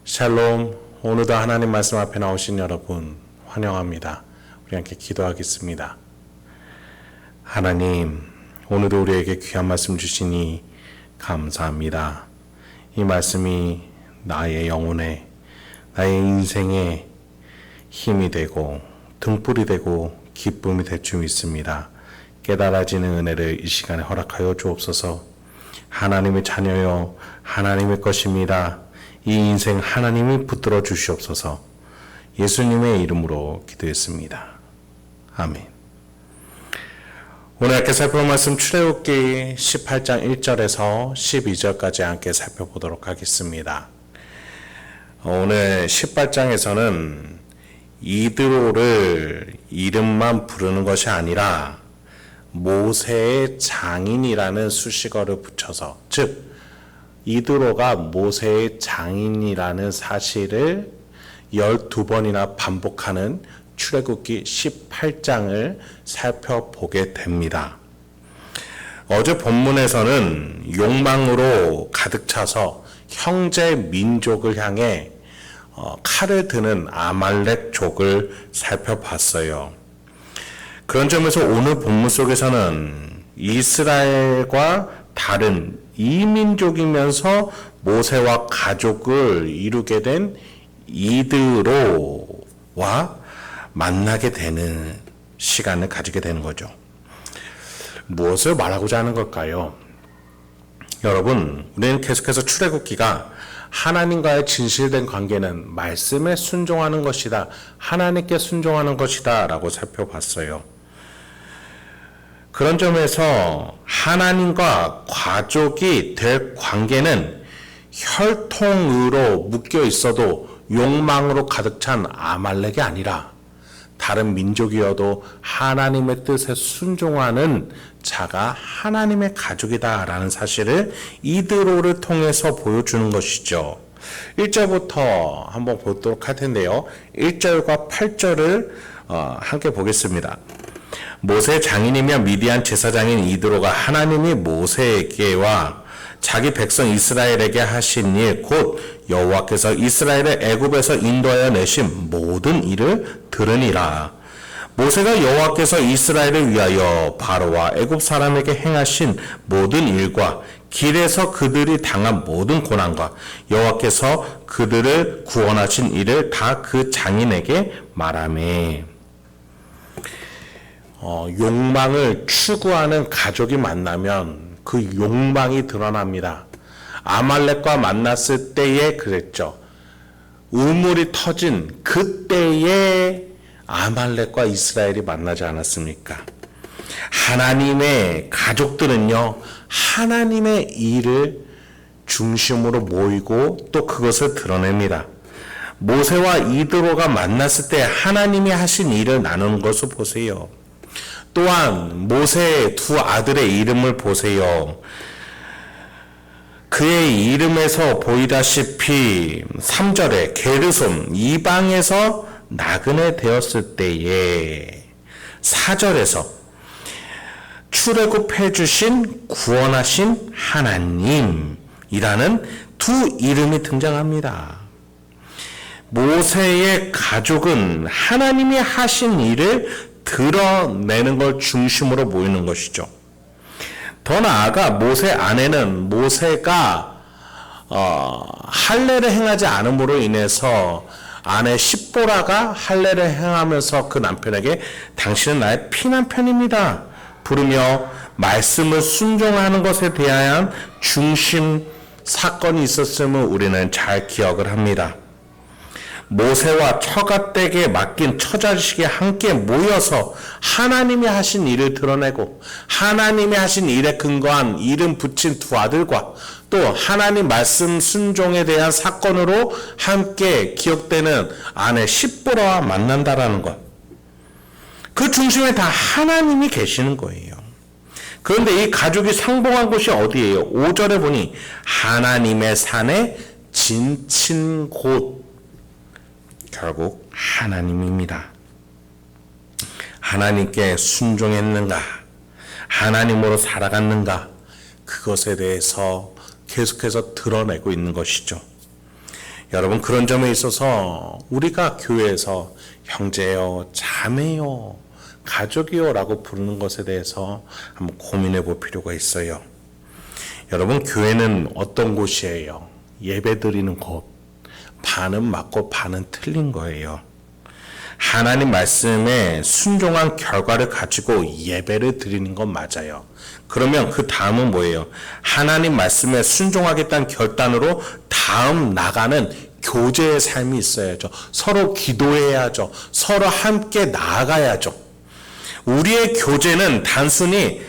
샬롬, 오늘도 하나님 말씀 앞에 나오신 여러분 환영합니다. 우리 함께 기도하겠습니다. 하나님, 오늘도 우리에게 귀한 말씀 주시니 감사합니다. 이 말씀이 나의 영혼에, 나의 인생에 힘이 되고 등불이 되고 기쁨이 될 줄 믿습니다. 깨달아지는 은혜를 이 시간에 허락하여 주옵소서. 하나님의 자녀여, 하나님의 것입니다. 이 인생 하나님이 붙들어 주시옵소서. 예수님의 이름으로 기도했습니다. 아멘. 오늘 함께 살펴볼 말씀 출애굽기 18장 1절에서 12절까지 함께 살펴보도록 하겠습니다. 오늘 18장에서는 이드로를 이름만 부르는 것이 아니라 모세의 장인이라는 수식어를 붙여서, 즉 이드로가 모세의 장인이라는 사실을 12번이나 반복하는 출애굽기 18장을 살펴보게 됩니다. 어제 본문에서는 욕망으로 가득 차서 형제 민족을 향해 칼을 드는 아말렉족을 살펴봤어요. 그런 점에서 오늘 본문 속에서는 이스라엘과 다른 이민족이면서 모세와 가족을 이루게 된 이드로와 만나게 되는 시간을 가지게 되는 거죠. 무엇을 말하고자 하는 걸까요? 여러분, 우리는 계속해서 출애굽기가 하나님과의 진실된 관계는 말씀에 순종하는 것이다, 하나님께 순종하는 것이다 라고 살펴봤어요. 그런 점에서 하나님과 가족이 될 관계는 혈통으로 묶여 있어도 욕망으로 가득 찬 아말렉이 아니라 다른 민족이어도 하나님의 뜻에 순종하는 자가 하나님의 가족이다라는 사실을 이드로를 통해서 보여주는 것이죠. 1절부터 한번 보도록 할 텐데요. 1절과 8절을 함께 보겠습니다. 모세의 장인이며 미디안 제사장인 이드로가 하나님이 모세에게와 자기 백성 이스라엘에게 하신 일, 곧 여호와께서 이스라엘을 애굽에서 인도하여 내신 모든 일을 들으니라. 모세가 여호와께서 이스라엘을 위하여 바로와 애굽 사람에게 행하신 모든 일과 길에서 그들이 당한 모든 고난과 여호와께서 그들을 구원하신 일을 다 그 장인에게 말하매. 욕망을 추구하는 가족이 만나면 그 욕망이 드러납니다. 아말렉과 만났을 때에 그랬죠. 우물이 터진 그때에 아말렉과 이스라엘이 만나지 않았습니까? 하나님의 가족들은요, 하나님의 일을 중심으로 모이고 또 그것을 드러냅니다. 모세와 이드로가 만났을 때 하나님이 하신 일을 나누는 것을 보세요. 또한 모세의 두 아들의 이름을 보세요. 그의 이름에서 보이다시피 3절에 게르솜 이방에서 나그네 되었을 때에, 4절에서 출애굽해 주신 구원하신 하나님이라는 두 이름이 등장합니다. 모세의 가족은 하나님이 하신 일을 드러내는 걸 중심으로 모이는 것이죠. 더 나아가 모세 아내는 모세가 할례를 행하지 않음으로 인해서 아내 십보라가 할례를 행하면서 그 남편에게 당신은 나의 피난편입니다 부르며 말씀을 순종하는 것에 대한 중심 사건이 있었음을 우리는 잘 기억을 합니다. 모세와 처가댁에 맡긴 처자식이 함께 모여서 하나님이 하신 일을 드러내고 하나님이 하신 일에 근거한 이름 붙인 두 아들과 또 하나님 말씀 순종에 대한 사건으로 함께 기억되는 아내 십보라와 만난다라는 것. 그 중심에 다 하나님이 계시는 거예요. 그런데 이 가족이 상봉한 곳이 어디예요? 5절에 보니 하나님의 산에 진친 곳. 결국 하나님입니다. 하나님께 순종했는가? 하나님으로 살아갔는가? 그것에 대해서 계속해서 드러내고 있는 것이죠. 여러분, 그런 점에 있어서 우리가 교회에서 형제요, 자매요, 가족이요 라고 부르는 것에 대해서 한번 고민해 볼 필요가 있어요. 여러분, 교회는 어떤 곳이에요? 예배 드리는 곳. 반은 맞고 반은 틀린 거예요. 하나님 말씀에 순종한 결과를 가지고 예배를 드리는 건 맞아요. 그러면 그 다음은 뭐예요? 하나님 말씀에 순종하겠다는 결단으로 다음 나가는 교제의 삶이 있어야죠. 서로 기도해야죠. 서로 함께 나아가야죠. 우리의 교제는 단순히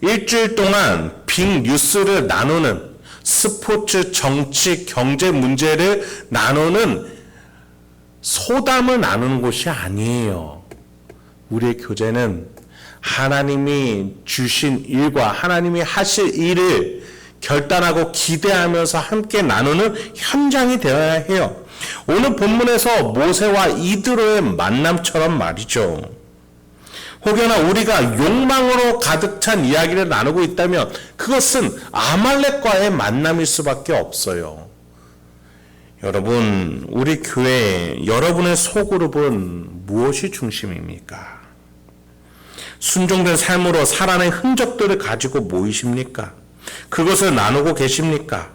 일주일 동안 빅 뉴스를 나누는, 스포츠, 정치, 경제 문제를 나누는, 소담을 나누는 곳이 아니에요. 우리의 교제는 하나님이 주신 일과 하나님이 하실 일을 결단하고 기대하면서 함께 나누는 현장이 되어야 해요. 오늘 본문에서 모세와 이드로의 만남처럼 말이죠. 혹여나 우리가 욕망으로 가득 찬 이야기를 나누고 있다면 그것은 아말렉과의 만남일 수밖에 없어요. 여러분, 우리 교회 여러분의 소그룹은 무엇이 중심입니까? 순종된 삶으로 살아낸 흔적들을 가지고 모이십니까? 그것을 나누고 계십니까?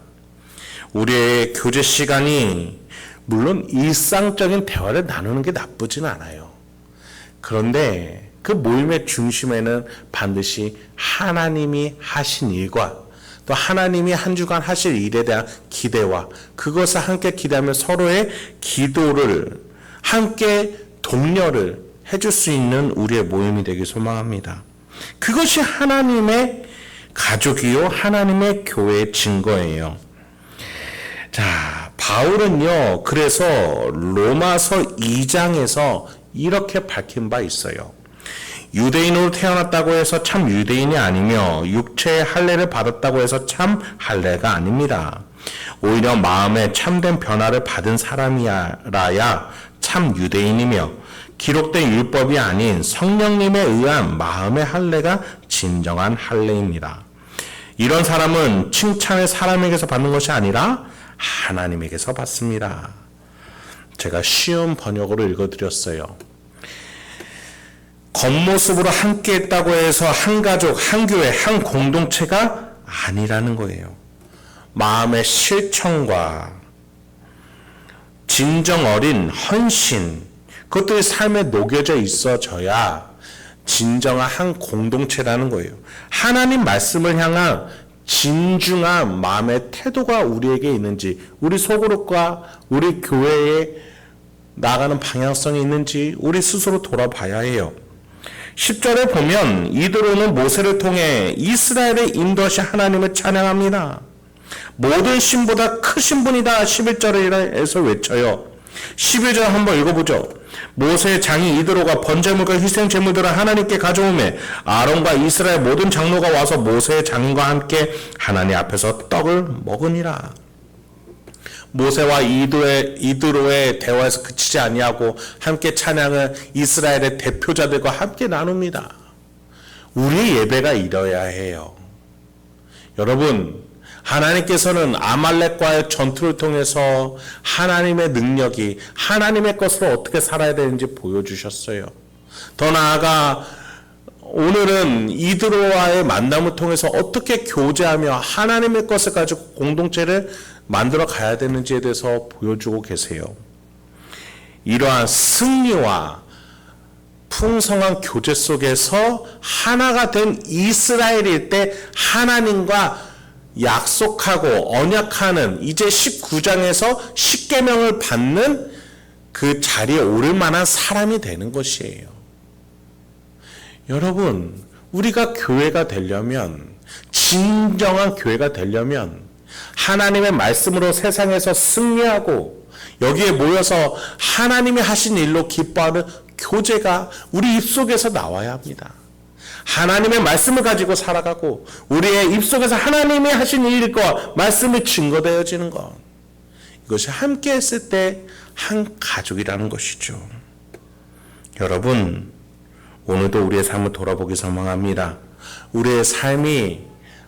우리의 교제 시간이 물론 일상적인 대화를 나누는 게 나쁘진 않아요. 그런데 그 모임의 중심에는 반드시 하나님이 하신 일과 또 하나님이 한 주간 하실 일에 대한 기대와 그것을 함께 기대하며 서로의 기도를 함께 독려를 해줄 수 있는 우리의 모임이 되길 소망합니다. 그것이 하나님의 가족이요 하나님의 교회의 증거예요. 자, 바울은요, 그래서 로마서 2장에서 이렇게 밝힌 바 있어요. 유대인으로 태어났다고 해서 참 유대인이 아니며 육체의 할례를 받았다고 해서 참 할례가 아닙니다. 오히려 마음에 참된 변화를 받은 사람이라야 참 유대인이며 기록된 율법이 아닌 성령님에 의한 마음의 할례가 진정한 할례입니다. 이런 사람은 칭찬을 사람에게서 받는 것이 아니라 하나님에게서 받습니다. 제가 쉬운 번역으로 읽어드렸어요. 겉모습으로 함께 했다고 해서 한 가족, 한 교회, 한 공동체가 아니라는 거예요. 마음의 실천과 진정 어린 헌신, 그것들이 삶에 녹여져 있어져야 진정한 한 공동체라는 거예요. 하나님 말씀을 향한 진중한 마음의 태도가 우리에게 있는지, 우리 소그룹과 우리 교회에 나가는 방향성이 있는지 우리 스스로 돌아봐야 해요. 10절에 보면 이드로는 모세를 통해 이스라엘의 인도하신 하나님을 찬양합니다. 모든 신보다 크신 분이다 11절에서 외쳐요. 11절 한번 읽어보죠. 모세의 장이 이드로가 번제물과 희생제물들을 하나님께 가져오며 아론과 이스라엘 모든 장로가 와서 모세의 장인과 함께 하나님 앞에서 떡을 먹으니라. 모세와 이드로의 대화에서 그치지 아니하고 함께 찬양을 이스라엘의 대표자들과 함께 나눕니다. 우리의 예배가 이뤄야 해요. 여러분, 하나님께서는 아말렉과의 전투를 통해서 하나님의 능력이 하나님의 것으로 어떻게 살아야 되는지 보여주셨어요. 더 나아가 오늘은 이드로와의 만남을 통해서 어떻게 교제하며 하나님의 것을 가지고 공동체를 만들어 가야 되는지에 대해서 보여주고 계세요. 이러한 승리와 풍성한 교제 속에서 하나가 된 이스라엘일 때 하나님과 약속하고 언약하는 이제 19장에서 10계명을 받는 그 자리에 오를 만한 사람이 되는 것이에요. 여러분, 우리가 교회가 되려면, 진정한 교회가 되려면 하나님의 말씀으로 세상에서 승리하고 여기에 모여서 하나님이 하신 일로 기뻐하는 교제가 우리 입속에서 나와야 합니다. 하나님의 말씀을 가지고 살아가고 우리의 입속에서 하나님이 하신 일과 말씀이 증거되어지는 것, 이것이 함께 했을 때 한 가족이라는 것이죠. 여러분, 오늘도 우리의 삶을 돌아보기 소망합니다. 우리의 삶이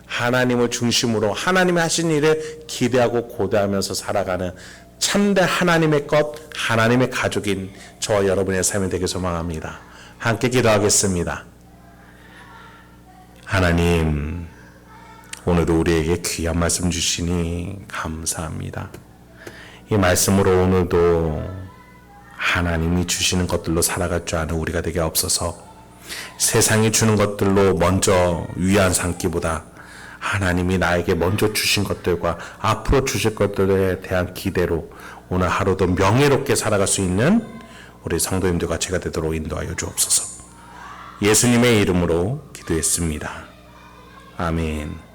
하나님을 중심으로 하나님이 하신 일을 기대하고 고대하면서 살아가는 참된 하나님의 것, 하나님의 가족인 저와 여러분의 삶이 되길 소망합니다. 함께 기도하겠습니다. 하나님, 오늘도 우리에게 귀한 말씀 주시니 감사합니다. 이 말씀으로 오늘도 하나님이 주시는 것들로 살아갈 줄 아는 우리가 되게 없어서 세상이 주는 것들로 먼저 위안 삼기보다 하나님이 나에게 먼저 주신 것들과 앞으로 주실 것들에 대한 기대로 오늘 하루도 명예롭게 살아갈 수 있는 우리 성도님들과 제가 되도록 인도하여 주옵소서. 예수님의 이름으로 기도했습니다. 아멘.